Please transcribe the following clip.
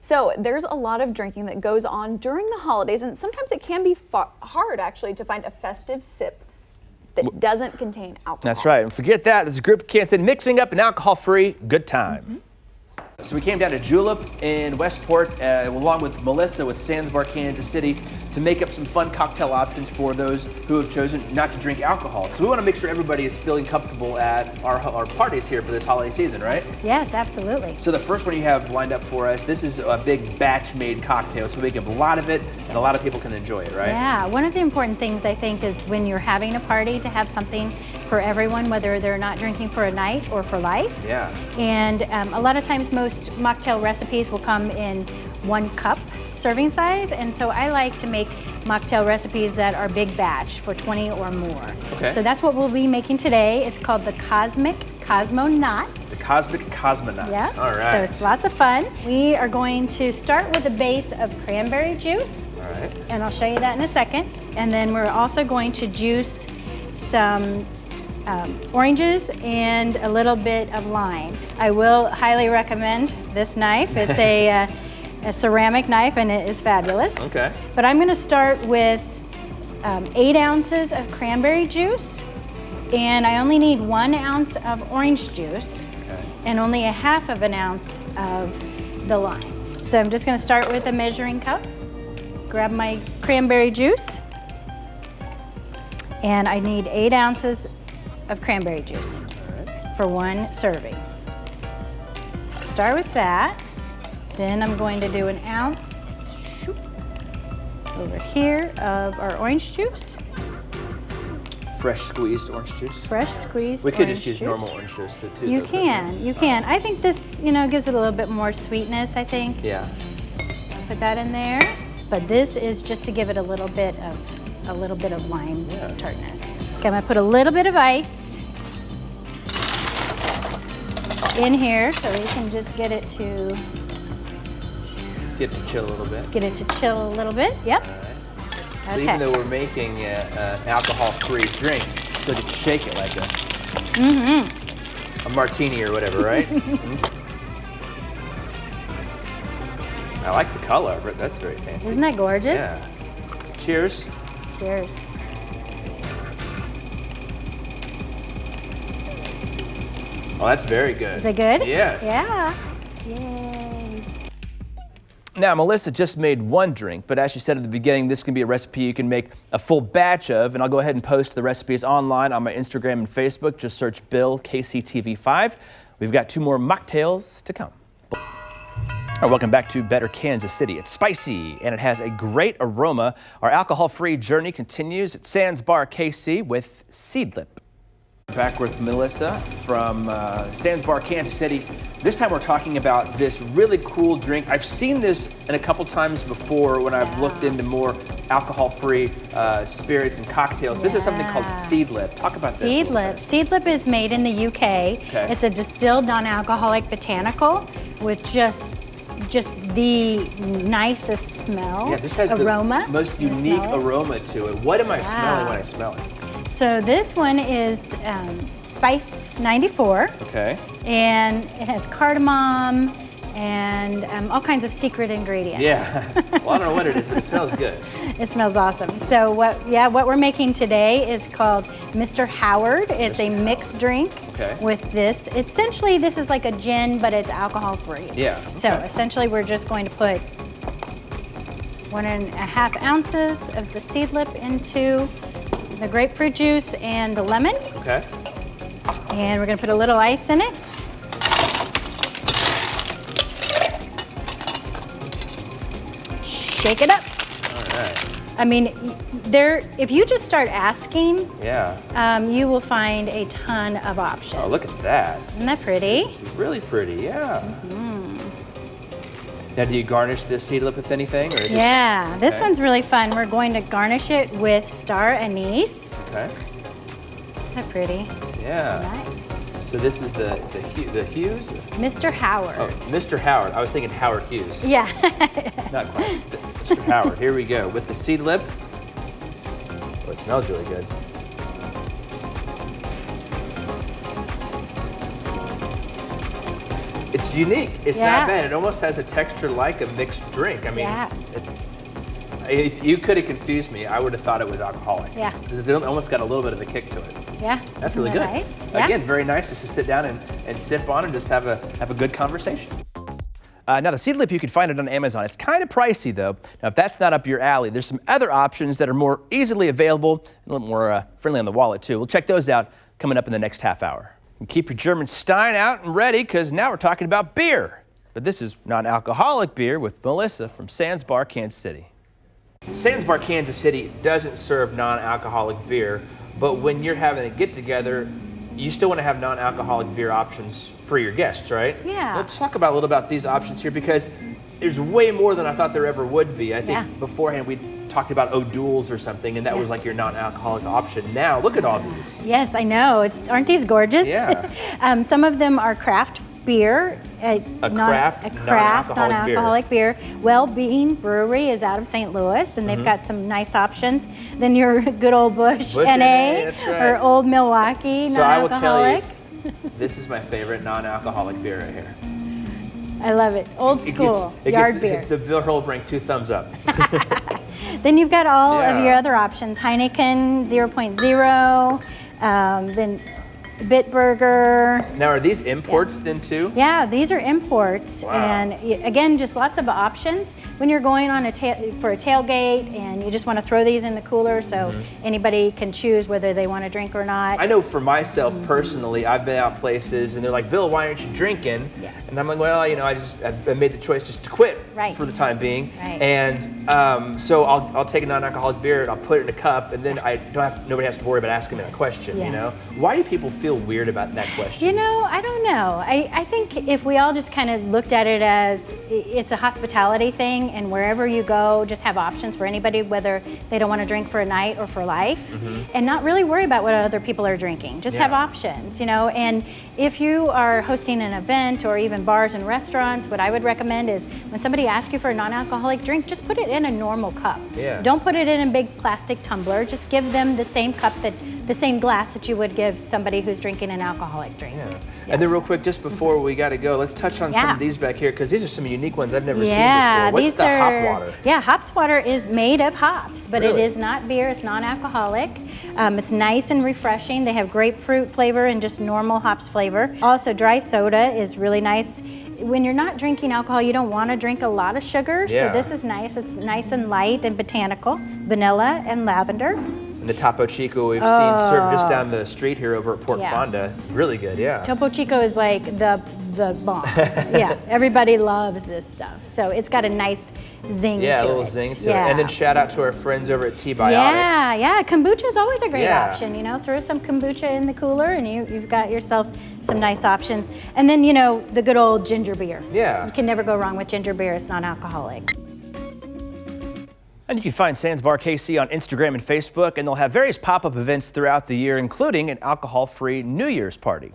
So there's a lot of drinking that goes on during the holidays, and sometimes it can be hard actually to find a festive sip that doesn't contain alcohol. That's right. And forget that. This is a group of Kansas City mixing up an alcohol-free good time. Mm-hmm. So we came down to Julep in Westport along with Melissa with Sands Bar Kansas City to make up some fun cocktail options for those who have chosen not to drink alcohol. So we want to make sure everybody is feeling comfortable at our parties here for this holiday season, right? Yes, absolutely. So the first one you have lined up for us, this is a big batch made cocktail, so we make a lot of it and a lot of people can enjoy it, right? Yeah, one of the important things I think is when you're having a party to have something for everyone, whether they're not drinking for a night or for life. Yeah. And a lot of times most mocktail recipes will come in 1 cup serving size, and so I like to make mocktail recipes that are big batch for 20 or more. Okay. So that's what we'll be making today. It's called the Cosmo Knot. The Cosmic Cosmonaut. Yeah. All right. So it's lots of fun. We are going to start with a base of cranberry juice. All right. And I'll show you that in a second. And then we're also going to juice some oranges and a little bit of lime. I will highly recommend this knife. It's a ceramic knife and it is fabulous. Okay. But I'm going to start with 8 ounces of cranberry juice, and I only need 1 ounce of orange juice, and only 1/2 ounce of the lime. So I'm just going to start with a measuring cup, grab my cranberry juice, and I need 8 ounces of cranberry juice for 1 serving. Start with that. Then I'm going to do 1 ounce over here of our orange juice. Fresh squeezed orange juice. Fresh squeezed We could orange just use juice. normal orange juice too. You though, can, you can. I think this, gives it a little bit more sweetness, I think. Yeah. Put that in there. But this is just to give it a little bit of lime tartness. Okay, I'm gonna put a little bit of ice in here so we can just get it to chill a little bit. Get it to chill a little bit. Yep. All right. So Okay. even though we're making an alcohol-free drink, so to shake it like a martini or whatever, right? I like the color, but that's very fancy. Isn't that gorgeous? Yeah. Cheers. Cheers. Oh, that's very good. Is it good? Yes. Yeah. Yay. Now, Melissa just made 1 drink, but as she said at the beginning, this can be a recipe you can make a full batch of, and I'll go ahead and post the recipes online on my Instagram and Facebook. Just search Bill KCTV5. We've got 2 more mocktails to come. All right, welcome back to Better Kansas City. It's spicy and it has a great aroma. Our alcohol-free journey continues at Sands Bar KC with Seedlip. Back with Melissa from Sands Bar Kansas City. This time we're talking about this really cool drink. I've seen this a couple times before when I've looked into more alcohol-free spirits and cocktails. This is something called Seedlip. Talk about this. Seedlip. Seedlip is made in the UK. Okay. It's a distilled non-alcoholic botanical with just the nicest smell, Yeah, this has aroma. the most You unique smell it? aroma to it. What am I smelling when I smell it? So this one is Spice 94. Okay. And it has cardamom and all kinds of secret ingredients. Yeah. Well, I don't know what it is, but it smells good. It smells awesome. So what we're making today is called Mr. Howard. It's a mixed drink with this. Essentially, this is like a gin, but it's alcohol-free. Yeah. Okay. So essentially, we're just going to put 1.5 ounces of the Seedlip into the grapefruit juice and the lemon. Okay. And we're going to put a little ice in it. Shake it up. All right. I mean, if you just start asking, you will find a ton of options. Oh, look at that. Isn't that pretty? It's really pretty, yeah. Now, do you garnish this Seedlip with anything? Or is This one's really fun. We're going to garnish it with star anise. Okay. Isn't that pretty? Yeah. Nice. So this is the Hughes? Mr. Howard. Oh, Mr. Howard. I was thinking Howard Hughes. Yeah. Not quite. Mr. Howard. Here we go with the Seedlip. Oh, it smells really good. It's unique. It's Yeah. not bad. It almost has a texture like a mixed drink. I mean, Yeah. if you could have confused me, I would have thought it was alcoholic. Yeah. Because it almost got a little bit of a kick to it. Yeah. That's really Isn't good. that nice? Yeah. Again, very nice just to sit down and sip on and just have a good conversation. Now the seed lip, you can find it on Amazon. It's kind of pricey though. Now if that's not up your alley, there's some other options that are more easily available and a little more friendly on the wallet too. We'll check those out coming up in the next half hour. And keep your German Stein out and ready, because now we're talking about beer. But this is non-alcoholic beer with Melissa from Sands Bar, Kansas City. Sands Bar, Kansas City doesn't serve non-alcoholic beer, but when you're having a get-together, you still want to have non-alcoholic beer options for your guests, right? Yeah. Let's talk about a little about these options here, because there's way more than I thought there ever would be. I think Yeah. beforehand we talked about O'Doul's or something, and that was like your non-alcoholic option. Now look at all these. Yes, I know. Aren't these gorgeous? Yeah. Some of them are craft beer. Craft non-alcoholic beer. Well Bean Brewery is out of St. Louis, and they've got some nice options. Then your good old Bush NA, that's right. or Old Milwaukee So I will tell you, non-alcoholic. this is my favorite non-alcoholic beer right here. I love it. Old school yard beer. The beer will bring 2 thumbs up. Then you've got all Yeah. of your other options. Heineken 0.0, then Bitburger. Now are these imports then too? Yeah, these are imports, Wow. and again, just lots of options. When you're going on for a tailgate and you just want to throw these in the cooler, so anybody can choose whether they want to drink or not. I know for myself personally, I've been out places and they're like, Bill, why aren't you drinking? Yes. And I'm like, well, you know, I made the choice just to quit Right. for the time being. Right. And so I'll take a non-alcoholic beer and I'll put it in a cup, and then nobody has to worry about asking me that question. You know, Yes. why do people feel weird about that question? You know, I don't know. I think if we all just kind of looked at it as it's a hospitality thing, and wherever you go, just have options for anybody, whether they don't want to drink for a night or for life, and not really worry about what other people are drinking. Just have Yeah. options, you know. And if you are hosting an event or even bars and restaurants, what I would recommend is when somebody asks you for a non-alcoholic drink, just put it in a normal cup. Yeah. Don't put it in a big plastic tumbler. Just give them the same cup the same glass that you would give somebody who's drinking an alcoholic drink. Yeah. And then real quick, just before we got to go, let's touch on some Yeah. of these back here, because these are some unique ones I've never seen Yeah, before. What's these the are, hop water? Yeah, hops water is made of hops, but Really? it is not beer. It's non-alcoholic. It's nice and refreshing. They have grapefruit flavor and just normal hops flavor. Also, dry soda is really nice. When you're not drinking alcohol, you don't want to drink a lot of sugar, Yeah. so this is nice. It's nice and light and botanical, vanilla and lavender. And the Topo Chico we've seen served just down the street here over at Port Yeah. Fonda. Really good, yeah. Topo Chico is like the bomb. Yeah, everybody loves this stuff. So it's got a nice zing to it. Yeah, a little zing to Yeah. it. And then shout out to our friends over at T-Biotics. Yeah, kombucha is always a great Yeah. option. You know, throw some kombucha in the cooler, and you've got yourself some nice options. And then, you know, the good old ginger beer. Yeah. You can never go wrong with ginger beer. It's non-alcoholic. And you can find Sands Bar KC on Instagram and Facebook, and they'll have various pop-up events throughout the year, including an alcohol-free New Year's party.